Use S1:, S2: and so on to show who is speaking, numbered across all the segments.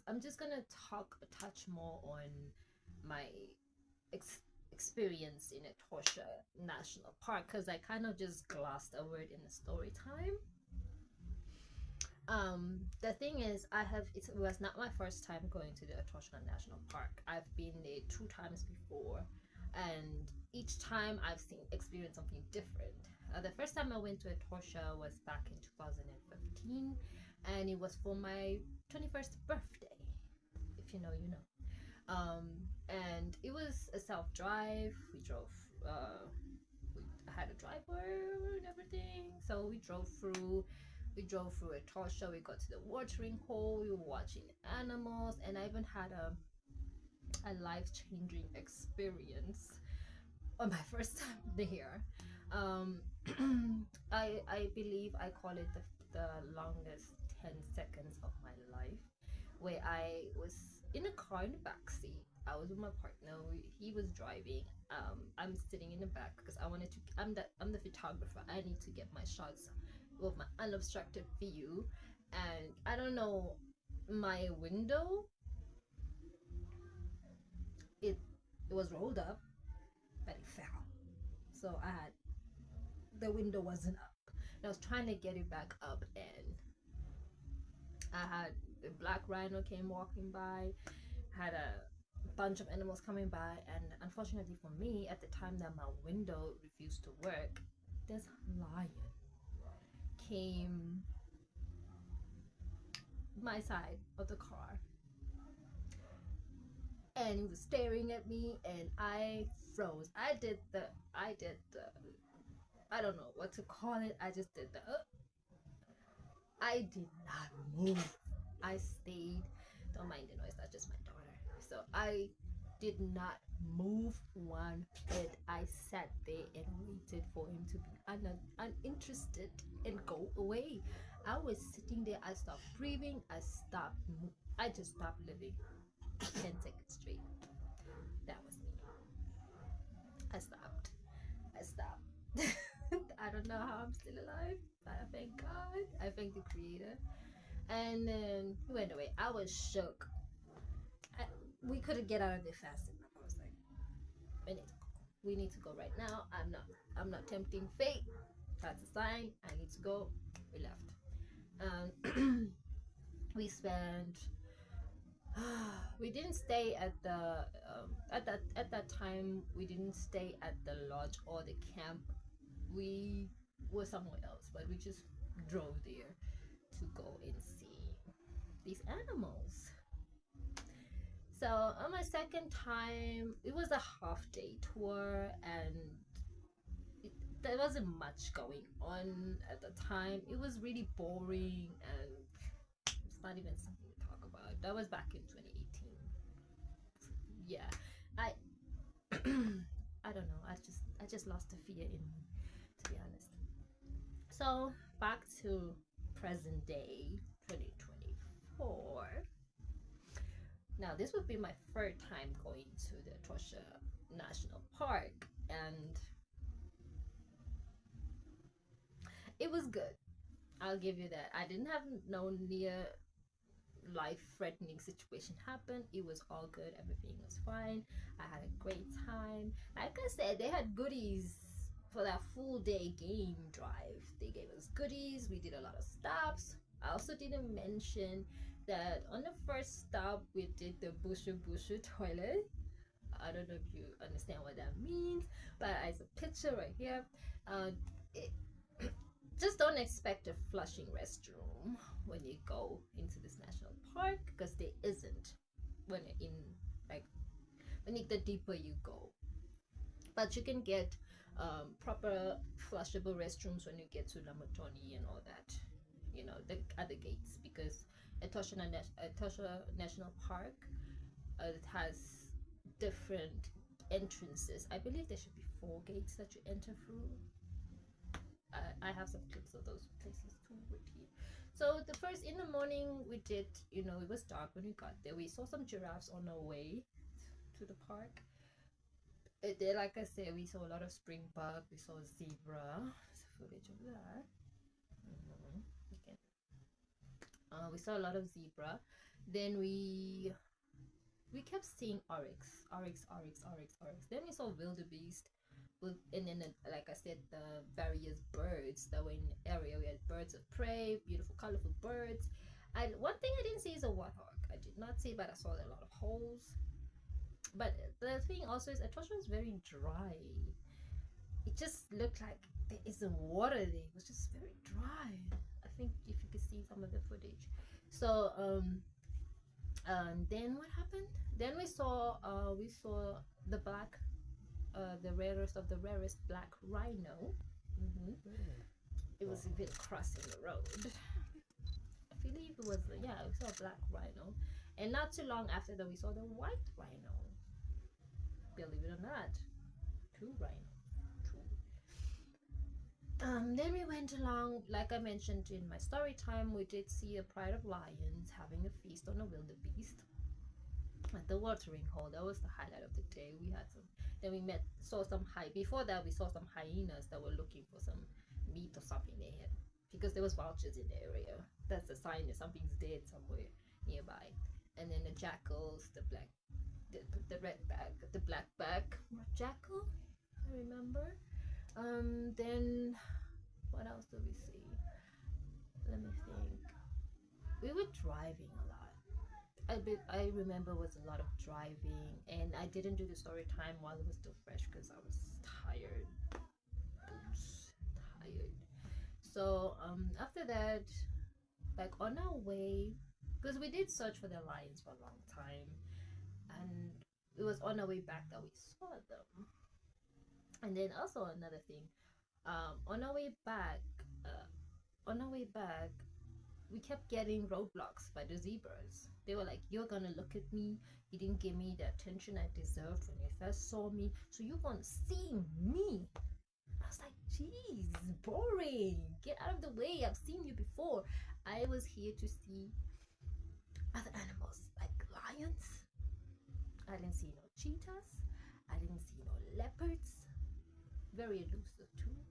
S1: I'm just gonna touch more on my experience in Etosha National Park because I kind of just glossed over it in the story time. The thing is, it was not my first time going to the Etosha National Park. I've been there 2 times before, and each time I've experienced something different. The first time I went to Etosha was back in 2015, and it was for my 21st birthday. If you know, you know. And it was a self drive. We drove. We had a driver and everything, so we drove through. We drove through Etosha. We got to the watering hole. We were watching animals, and I even had a life changing experience on my first time there. Um, I believe I call it the longest 10 seconds of my life, where I was in a car in the back seat. I was with my partner. He was driving. I'm sitting in the back because I wanted to. I'm the photographer. I need to get my shots with my unobstructed view, and I don't know, my window. It was rolled up, but it fell. So the window wasn't up. And I was trying to get it back up, and I had a black rhino came walking by, had a bunch of animals coming by, and unfortunately for me, at the time that my window refused to work, this lion came my side of the car, and he was staring at me, and I froze. I don't know what to call it. I just did the I did not move. I stayed. Don't mind the noise, that's just my daughter. So I did not move one bit. I sat there and waited for him to be uninterested and go away. I was sitting there. I stopped breathing. I just stopped living. 10 seconds straight. That was me. I stopped. I stopped. I don't know how I'm still alive, but I thank God. I thank the Creator. And then he went away. I was shook. We couldn't get out of there fast enough. I was like, we need to go right now. I'm not tempting fate. That's a sign. I need to go. We left. We spent. We didn't stay at the at that time. We didn't stay at the lodge or the camp. We were somewhere else, but we just drove there to go and see these animals. So on my second time, it was a half-day tour, and there wasn't much going on at the time. It was really boring, and it's not even something to talk about. That was back in 2018. Yeah, I I don't know. I just lost the fear in me, to be honest. So back to present day 2024. Now this would be my third time going to the Etosha National Park, and it was good. I'll give you that. I didn't have no near life-threatening situation happen. It was all good. Everything was fine. I had a great time. Like I said, they had goodies for that full day game drive. They gave us goodies. We did a lot of stops. I also didn't mention that on the first stop we did the bushu bushu toilet. I don't know if you understand what that means, but as a picture right here, it, just don't expect a flushing restroom when you go into this national park, because there isn't when you're in, like, the deeper you go. But you can get proper flushable restrooms when you get to Lamatoni and all that, the other gates, because Etosha National Park, it has different entrances. I believe there should be 4 gates that you enter through. I have some clips of those places too with you. So the first in the morning we did, it was dark when we got there. We saw some giraffes on our way to the park. There, like I said, we saw a lot of springbuck. We saw zebra. There's footage of that. We saw a lot of zebra. Then we kept seeing oryx. Then we saw wildebeest. And then, like I said, the various birds that were in the area. We had birds of prey, beautiful, colorful birds. One thing I didn't see is a warthog. I did not see, but I saw a lot of holes. But the thing also is, Etosha was very dry. It just looked like there isn't water there. It was just very dry. I think if you could see some of the footage. So then what happened? Then we saw the black, the rarest of the rarest black rhino. Mm-hmm. It was even crossing the road. I believe it was, yeah, we saw a black rhino, and not too long after that we saw the white rhino. Believe it or not, two rhinos. Then we went along, like I mentioned in my story time, we did see a pride of lions having a feast on a wildebeest at the watering hole. That was the highlight of the day. We had some. Then we saw some before that we saw some hyenas that were looking for some meat or something they had, because there was vultures in the area. That's a sign that something's dead somewhere nearby. And then the jackals, the red back, the black back jackal, I remember. Then what else do we see? Let me think. We were driving a lot. I remember it was a lot of driving, and I didn't do the story time while it was still fresh because I was tired. Tired. So after that, like on our way, because we did search for the lions for a long time, and it was on our way back that we saw them. And then also another thing, on our way back, uh, on our way back, we kept getting roadblocks by the zebras. They were like, "You're gonna look at me. You didn't give me the attention I deserved when you first saw me, so you're gonna see me." I was like, "Jeez, boring. Get out of the way. I've seen you before." I was here to see other animals like lions. I didn't see no cheetahs. I didn't see no leopards. Very elusive too.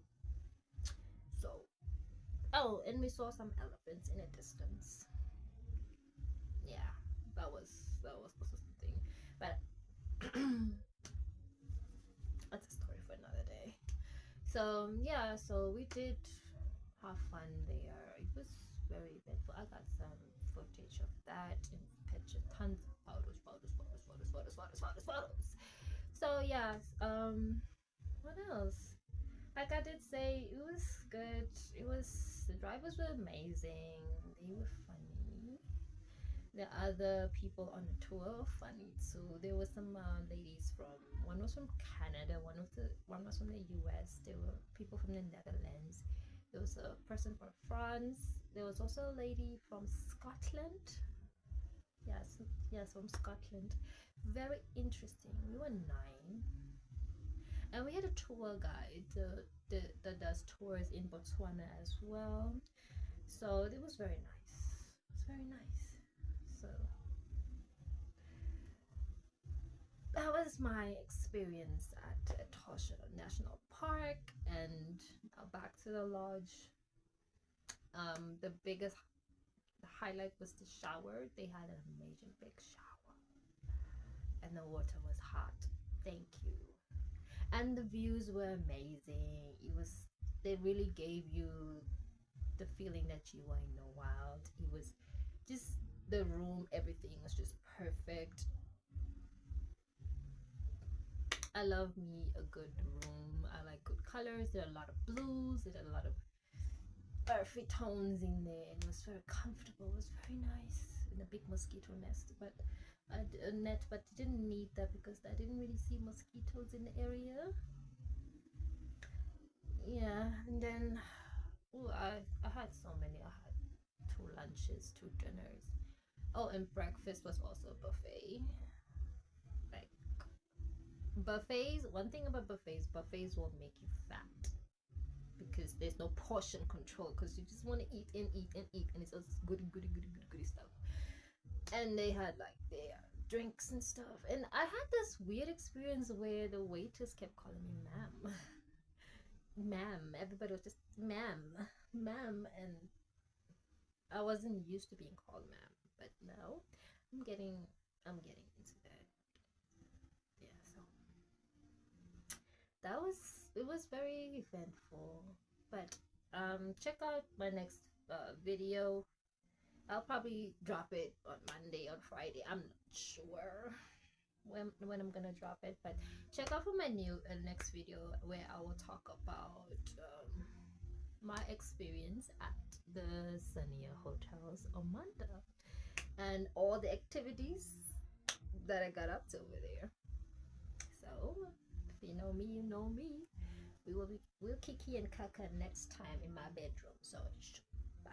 S1: So, oh, and we saw some elephants in a distance. Yeah, that was also something, but that's a story for another day. So yeah, so we did have fun there. It was very eventful. I got some footage of that and pictures, tons of photos. So yes, what else? Like I did say, it was good. The drivers were amazing. They were funny. The other people on the tour were funny too. There were some ladies from, one was from Canada, one was from the US. There were people from the Netherlands. There was a person from France. There was also a lady from Scotland. Yes, from Scotland. Very interesting. We were 9, and we had a tour guide that does tours in Botswana as well. So it was very nice. It was very nice. So that was my experience at Etosha National Park. And now back to the lodge. The biggest highlight was the shower. They had an amazing big shower, and the water was hot. Thank you. And the views were amazing. They really gave you the feeling that you were in the wild. It was just the room, everything was just perfect. I love me a good room. I like good colors. There are a lot of blues. There are a lot of earthy tones in there. It was very comfortable. It was very nice. And a big mosquito nest, but a net, but didn't need that because I didn't really see mosquitoes in the area. Yeah, and then I had so many. I had 2 lunches, 2 dinners. Oh, and breakfast was also a buffet. Like buffets, one thing about buffets will make you fat because there's no portion control, because you just want to eat and eat and eat, and it's all goody stuff. And they had like their drinks and stuff, and I had this weird experience where the waitress kept calling me ma'am. Ma'am, everybody was just ma'am, and I wasn't used to being called ma'am, but no. I'm getting into that. Yeah, so that was it was very eventful. But check out my next video. I'll probably drop it on Monday or Friday. I'm not sure when I'm gonna drop it, but check out for my new next video where I will talk about my experience at the Sunnier Hotels Omanda and all the activities that I got up to over there. So if you know me, you know me. We'll kiki and kaka next time in my bedroom. So bye.